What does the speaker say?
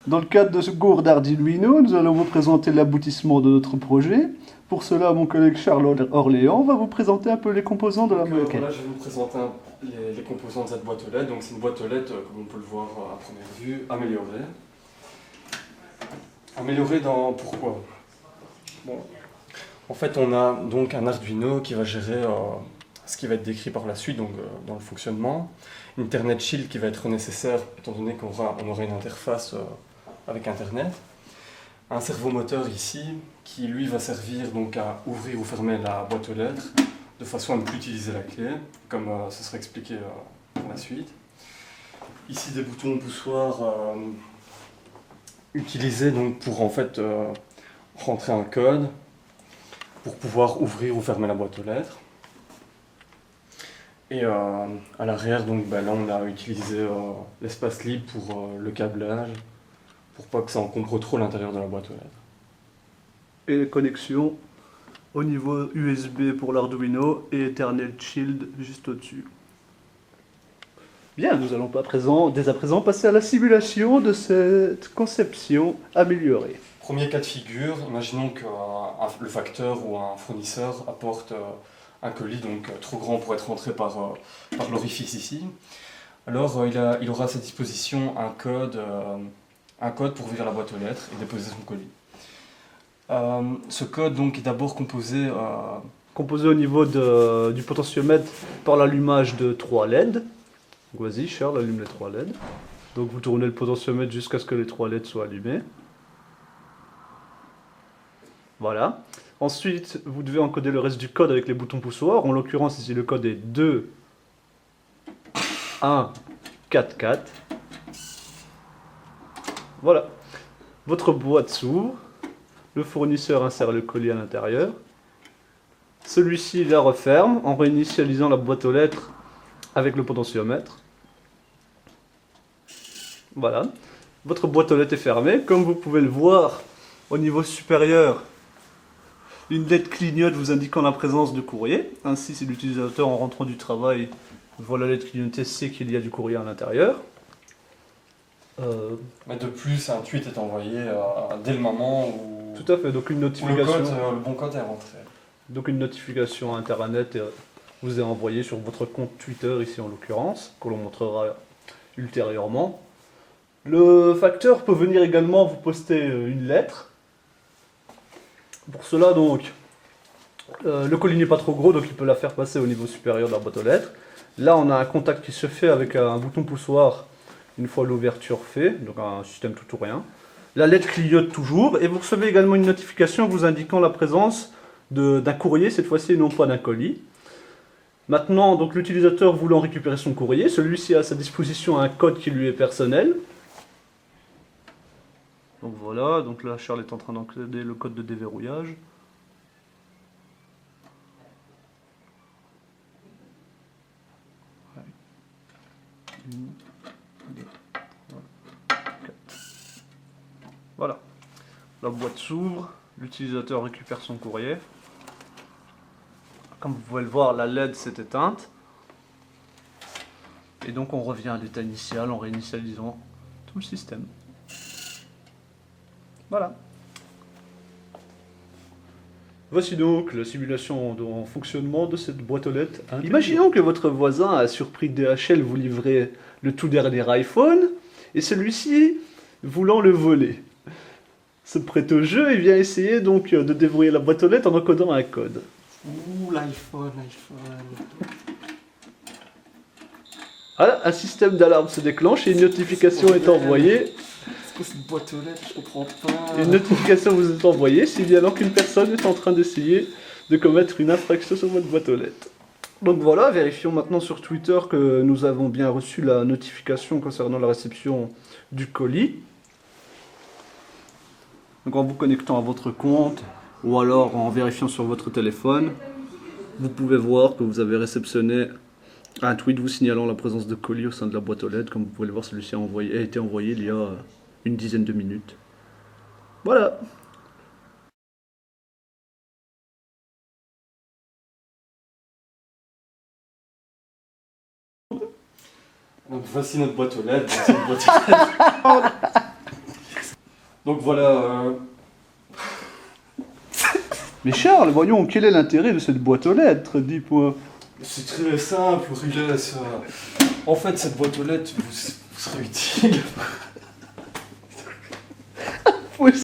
Dans le cadre de ce cours d'Arduino, nous allons vous présenter l'aboutissement de notre projet. Pour cela, mon collègue Charles Orléans va vous présenter un peu les composants de la maquette. Voilà, je vais vous présenter les composants de cette boîte aux LED. Donc c'est une boîte aux LED, comme on peut le voir à première vue, améliorée. Améliorée dans pourquoi? Bon. En fait, on a donc un Arduino qui va gérer ce qui va être décrit par la suite, donc dans le fonctionnement. Une Internet Shield qui va être nécessaire, étant donné qu'on aura une interface avec Internet. Un servomoteur ici, qui lui va servir donc à ouvrir ou fermer la boîte aux lettres, de façon à ne plus utiliser la clé, comme ce sera expliqué par la suite. Ici des boutons poussoirs utilisés donc pour en fait rentrer un code, pour pouvoir ouvrir ou fermer la boîte aux lettres. Et à l'arrière, donc là on a utilisé l'espace libre pour le câblage, pour pas que ça encombre trop l'intérieur de la boîte aux lettres. Et les connexions au niveau USB pour l'Arduino et Ethernet Shield juste au-dessus. Bien, nous allons dès à présent passer à la simulation de cette conception améliorée. Premier cas de figure, imaginons que le facteur ou un fournisseur apporte un colis donc trop grand pour être rentré par l'orifice ici. Alors il aura à sa disposition un code pour ouvrir la boîte aux lettres et déposer son colis. Ce code donc est d'abord composé au niveau du potentiomètre par l'allumage de 3 LED. Vas-y Charles, allume les 3 LED. Donc vous tournez le potentiomètre jusqu'à ce que les 3 LED soient allumés. Voilà. Ensuite, vous devez encoder le reste du code avec les boutons poussoirs. En l'occurrence, ici, le code est 2, 1, 4, 4. Voilà. Votre boîte s'ouvre. Le fournisseur insère le colis à l'intérieur. Celui-ci la referme en réinitialisant la boîte aux lettres avec le potentiomètre. Voilà. Votre boîte aux lettres est fermée. Comme vous pouvez le voir au niveau supérieur, une LED clignote vous indiquant la présence de courrier. Ainsi, si l'utilisateur en rentrant du travail voit la LED clignoter, sait qu'il y a du courrier à l'intérieur. Mais de plus, un tweet est envoyé dès le moment où, tout à fait, donc une notification, le bon code est rentré. Donc une notification Internet vous est envoyée sur votre compte Twitter, ici en l'occurrence, que l'on montrera ultérieurement. Le facteur peut venir également vous poster une lettre. Pour cela, donc, le colis n'est pas trop gros, donc il peut la faire passer au niveau supérieur de la boîte aux lettres. Là, on a un contact qui se fait avec un bouton poussoir une fois l'ouverture faite, donc un système tout ou rien. La lettre clignote toujours, et vous recevez également une notification vous indiquant la présence d'un courrier, cette fois-ci, et non pas d'un colis. Maintenant, donc l'utilisateur voulant récupérer son courrier, celui-ci a à sa disposition un code qui lui est personnel. Donc voilà, donc là Charles est en train d'encoder le code de déverrouillage. Voilà. La boîte s'ouvre, l'utilisateur récupère son courrier. Comme vous pouvez le voir, la LED s'est éteinte. Et donc on revient à l'état initial en réinitialisant tout le système. Voilà. Voici donc la simulation en fonctionnement de cette boîte aux lettres. Imaginons que votre voisin a surpris DHL vous livrer le tout dernier iPhone, et celui-ci, voulant le voler, se prête au jeu et vient essayer donc de déverrouiller la boîte aux lettres en encodant un code. Ouh, l'iPhone. Voilà, un système d'alarme se déclenche et une notification est envoyée. C'est quoi cette boîte aux lettres? Je comprends pas. Une notification vous est envoyée signalant qu'une personne est en train d'essayer de commettre une infraction sur votre boîte aux lettres. Donc voilà, vérifions maintenant sur Twitter que nous avons bien reçu la notification concernant la réception du colis. Donc en vous connectant à votre compte ou alors en vérifiant sur votre téléphone, vous pouvez voir que vous avez réceptionné un tweet vous signalant la présence de colis au sein de la boîte aux lettres. Comme vous pouvez le voir, celui-ci a été envoyé il y a une dizaine de minutes. Voilà. Donc voici notre boîte aux lettres. Donc voilà, Mais Charles, voyons, quel est l'intérêt de cette boîte aux lettres, dis-moi. c'est très simple, Riles. En fait, cette boîte aux lettres vous serait utile